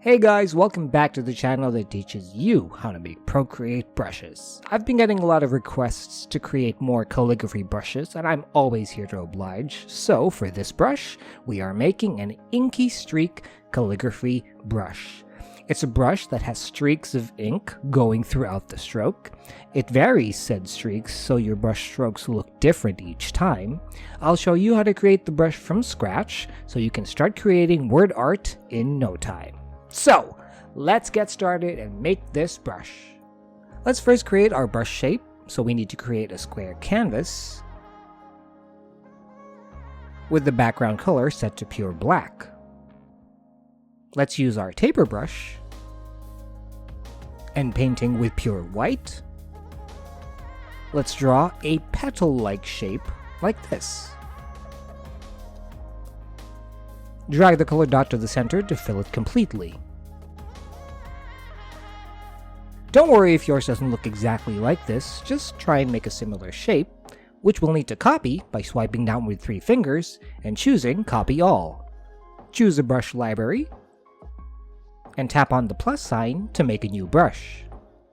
Hey guys, welcome back to the channel that teaches you how to make PROCREATE brushes. I've been getting a lot of requests to create more calligraphy brushes, and I'm always here to oblige. So for this brush, we are making an Inky streak calligraphy brush. It's a brush that has streaks of ink going throughout the stroke. It varies said streaks so your brush strokes look different each time. I'll show you how to create the brush from scratch so you can start creating word art in no time. So, let's get started and make this brush. Let's first create our brush shape, so we need to create a square canvas with the background color set to pure black. Let's use our taper brush and painting with pure white. Let's draw a petal-like shape like this. Drag the color dot to the center to fill it completely. Don't worry if yours doesn't look exactly like this, just try and make a similar shape, which we'll need to copy by swiping down with 3 fingers and choosing Copy All. Choose a brush library, and tap on the plus sign to make a new brush.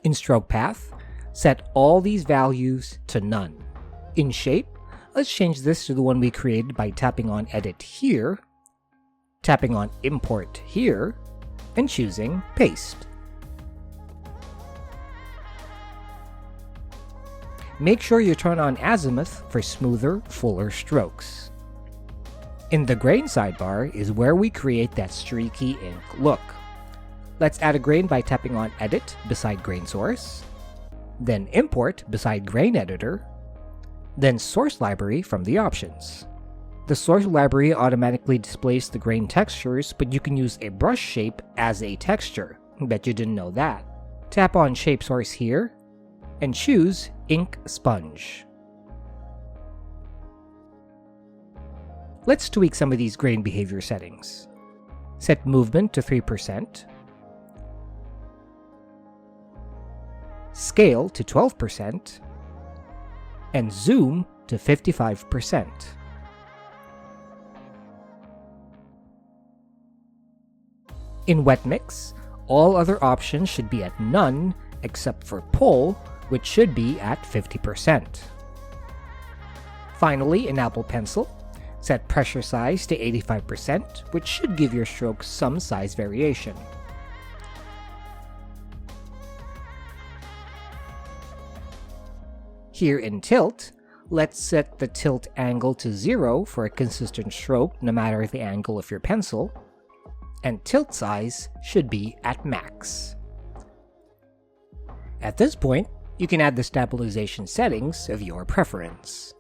In Stroke Path, set all these values to none. In Shape, let's change this to the one we created by tapping on Edit here, tapping on Import here, and choosing Paste. Make sure you turn on Azimuth for smoother, fuller strokes. In the grain sidebar is where we create that streaky ink look. Let's add a grain by tapping on Edit beside Grain Source, then Import beside Grain Editor, then Source Library from the options. The Source Library automatically displays the grain textures, but you can use a brush shape as a texture. Bet you didn't know that. Tap on Shape Source here, and choose Ink Sponge. Let's tweak some of these grain behavior settings. Set movement to 3%, scale to 12%, and zoom to 55%. In Wet Mix, all other options should be at none except for Pull, which should be at 50%. Finally, in Apple Pencil, set pressure size to 85%, which should give your stroke some size variation. Here in Tilt, let's set the tilt angle to 0 for a consistent stroke no matter the angle of your pencil, and tilt size should be at max. At this point, you can add the stabilization settings of your preference.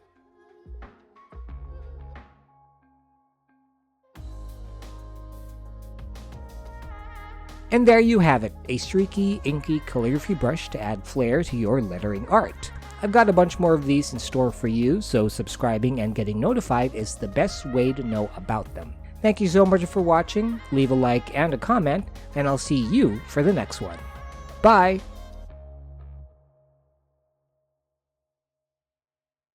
And there you have it, a streaky, inky calligraphy brush to add flair to your lettering art. I've got a bunch more of these in store for you, so subscribing and getting notified is the best way to know about them. Thank you so much for watching, leave a like and a comment, and I'll see you for the next one. Bye!